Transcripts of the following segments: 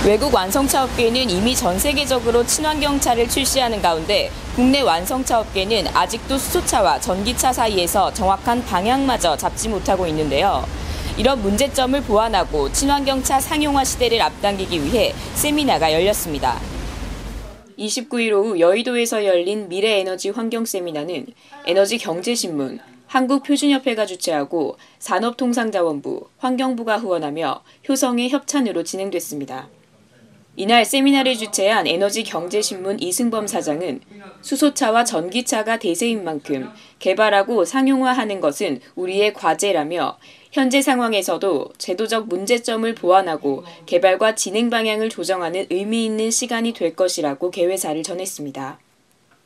외국 완성차 업계는 이미 전 세계적으로 친환경차를 출시하는 가운데 국내 완성차 업계는 아직도 수소차와 전기차 사이에서 정확한 방향마저 잡지 못하고 있는데요. 이런 문제점을 보완하고 친환경차 상용화 시대를 앞당기기 위해 세미나가 열렸습니다. 29일 오후 여의도에서 열린 미래에너지 환경 세미나는 에너지경제신문, 한국표준협회가 주최하고 산업통상자원부, 환경부가 후원하며 효성의 협찬으로 진행됐습니다. 이날 세미나를 주최한 에너지경제신문 이승범 사장은 수소차와 전기차가 대세인 만큼 개발하고 상용화하는 것은 우리의 과제라며 현재 상황에서도 제도적 문제점을 보완하고 개발과 진행 방향을 조정하는 의미 있는 시간이 될 것이라고 개회사를 전했습니다.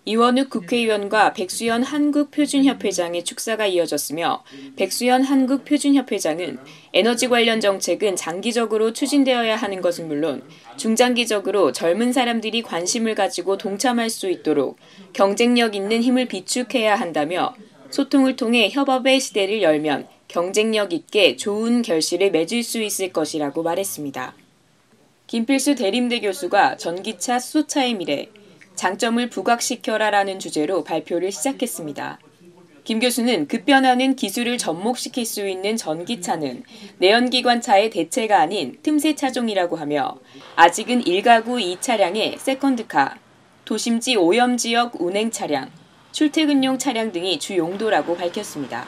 이원욱 국회의원과 백수연 한국표준협회장의 축사가 이어졌으며 백수연 한국표준협회장은 에너지 관련 정책은 장기적으로 추진되어야 하는 것은 물론 중장기적으로 젊은 사람들이 관심을 가지고 동참할 수 있도록 경쟁력 있는 힘을 비축해야 한다며 소통을 통해 협업의 시대를 열면 경쟁력 있게 좋은 결실을 맺을 수 있을 것이라고 말했습니다. 김필수 대림대 교수가 전기차, 수소차의 미래, 장점을 부각시켜라라는 주제로 발표를 시작했습니다. 김 교수는 급변하는 기술을 접목시킬 수 있는 전기차는 내연기관차의 대체가 아닌 틈새 차종이라고 하며 아직은 1가구 2차량의 세컨드카, 도심지 오염지역 운행 차량, 출퇴근용 차량 등이 주 용도라고 밝혔습니다.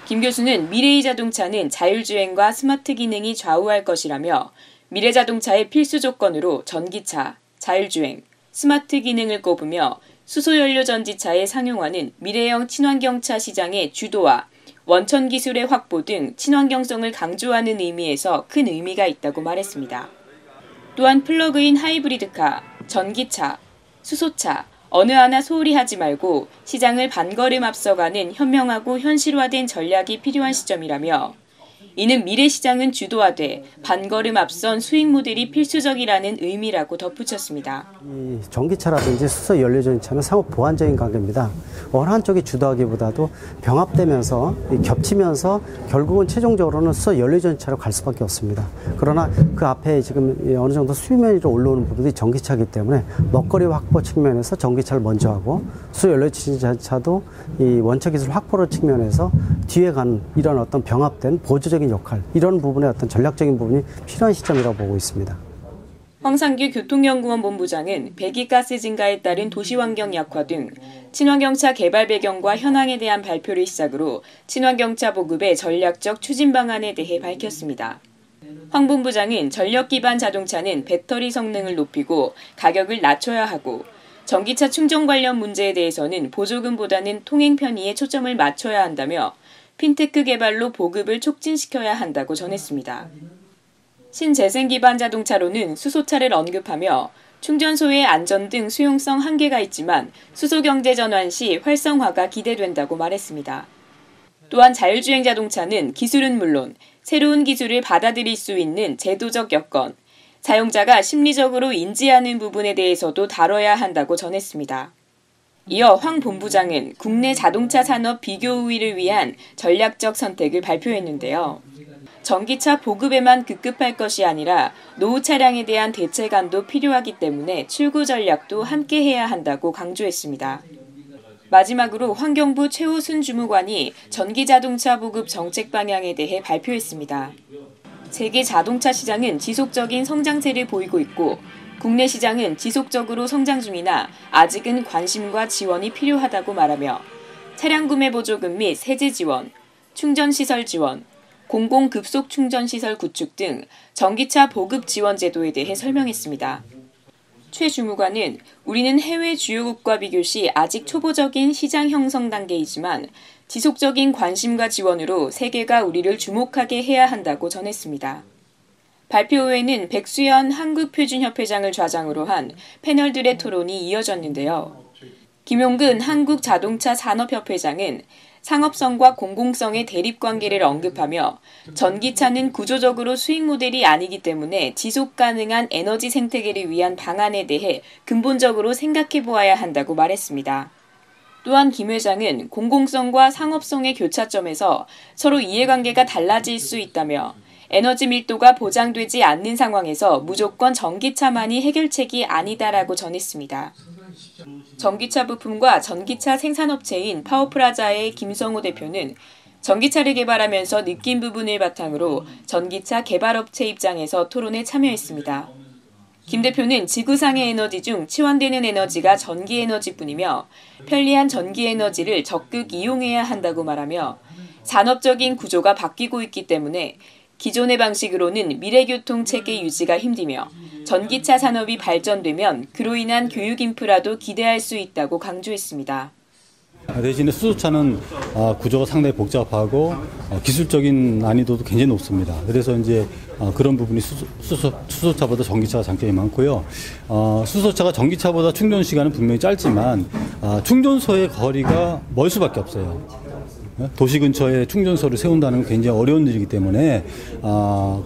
김 교수는 미래의 자동차는 자율주행과 스마트 기능이 좌우할 것이라며 미래 자동차의 필수 조건으로 전기차, 자율주행, 스마트 기능을 꼽으며 수소연료 전지차의 상용화는 미래형 친환경차 시장의 주도와 원천 기술의 확보 등 친환경성을 강조하는 의미에서 큰 의미가 있다고 말했습니다. 또한 플러그인 하이브리드카, 전기차, 수소차, 어느 하나 소홀히 하지 말고 시장을 반걸음 앞서가는 현명하고 현실화된 전략이 필요한 시점이라며 이는 미래 시장은 주도화돼 반걸음 앞선 수익 모델이 필수적이라는 의미라고 덧붙였습니다. 이 전기차라든지 수소 연료전지차는 상호 보완적인 관계입니다. 어느 한쪽이 주도하기보다도 병합되면서 겹치면서 결국은 최종적으로는 수소 연료전지차로 갈 수밖에 없습니다. 그러나 그 앞에 지금 어느 정도 수면 위로 올라오는 부분이 전기차이기 때문에 먹거리 확보 측면에서 전기차를 먼저 하고 수소 연료전지차도 이 원처 기술 확보로 측면에서 뒤에 가는 이런 어떤 병합된 보조적인 역할, 이런 부분의 어떤 전략적인 부분이 필요한 시점이라고 보고 있습니다. 황상규 교통연구원 본부장은 배기가스 증가에 따른 도시환경 약화 등 친환경차 개발 배경과 현황에 대한 발표를 시작으로 친환경차 보급의 전략적 추진 방안에 대해 밝혔습니다. 황 본부장은 전력 기반 자동차는 배터리 성능을 높이고 가격을 낮춰야 하고 전기차 충전 관련 문제에 대해서는 보조금보다는 통행 편의에 초점을 맞춰야 한다며 핀테크 개발로 보급을 촉진시켜야 한다고 전했습니다. 신재생 기반 자동차로는 수소차를 언급하며 충전소의 안전 등 수용성 한계가 있지만 수소경제 전환 시 활성화가 기대된다고 말했습니다. 또한 자율주행 자동차는 기술은 물론 새로운 기술을 받아들일 수 있는 제도적 여건, 사용자가 심리적으로 인지하는 부분에 대해서도 다뤄야 한다고 전했습니다. 이어 황 본부장은 국내 자동차 산업 비교 우위를 위한 전략적 선택을 발표했는데요. 전기차 보급에만 급급할 것이 아니라 노후 차량에 대한 대체감도 필요하기 때문에 출구 전략도 함께 해야 한다고 강조했습니다. 마지막으로 환경부 최호순 주무관이 전기자동차 보급 정책 방향에 대해 발표했습니다. 세계 자동차 시장은 지속적인 성장세를 보이고 있고 국내 시장은 지속적으로 성장 중이나 아직은 관심과 지원이 필요하다고 말하며 차량 구매 보조금 및 세제 지원, 충전시설 지원, 공공급속 충전시설 구축 등 전기차 보급 지원 제도에 대해 설명했습니다. 최 주무관은 우리는 해외 주요국과 비교 시 아직 초보적인 시장 형성 단계이지만 지속적인 관심과 지원으로 세계가 우리를 주목하게 해야 한다고 전했습니다. 발표 후에는 백수연 한국표준협회장을 좌장으로 한 패널들의 토론이 이어졌는데요. 김용근 한국자동차산업협회장은 상업성과 공공성의 대립관계를 언급하며 전기차는 구조적으로 수익 모델이 아니기 때문에 지속 가능한 에너지 생태계를 위한 방안에 대해 근본적으로 생각해 보아야 한다고 말했습니다. 또한 김 회장은 공공성과 상업성의 교차점에서 서로 이해관계가 달라질 수 있다며 에너지 밀도가 보장되지 않는 상황에서 무조건 전기차만이 해결책이 아니다라고 전했습니다. 전기차 부품과 전기차 생산업체인 파워프라자의 김성호 대표는 전기차를 개발하면서 느낀 부분을 바탕으로 전기차 개발업체 입장에서 토론에 참여했습니다. 김 대표는 지구상의 에너지 중 치환되는 에너지가 전기에너지뿐이며 편리한 전기에너지를 적극 이용해야 한다고 말하며 산업적인 구조가 바뀌고 있기 때문에 기존의 방식으로는 미래교통 체계 유지가 힘들며 전기차 산업이 발전되면 그로 인한 교육 인프라도 기대할 수 있다고 강조했습니다. 대신에 수소차는 구조가 상당히 복잡하고 기술적인 난이도도 굉장히 높습니다. 그래서 이제 그런 부분이 수소차보다 전기차가 장점이 많고요. 수소차가 전기차보다 충전 시간은 분명히 짧지만 충전소의 거리가 멀 수밖에 없어요. 도시 근처에 충전소를 세운다는 건 굉장히 어려운 일이기 때문에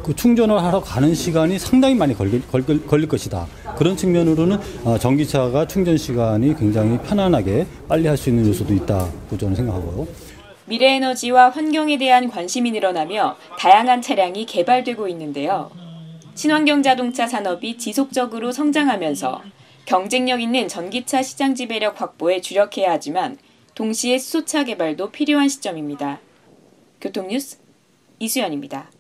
그 충전을 하러 가는 시간이 상당히 많이 걸릴 것이다. 그런 측면으로는 전기차가 충전 시간이 굉장히 편안하게 빨리 할 수 있는 요소도 있다고 저는 생각하고요. 미래에너지와 환경에 대한 관심이 늘어나며 다양한 차량이 개발되고 있는데요. 친환경 자동차 산업이 지속적으로 성장하면서 경쟁력 있는 전기차 시장 지배력 확보에 주력해야 하지만 동시에 수소차 개발도 필요한 시점입니다. 교통뉴스 이수연입니다.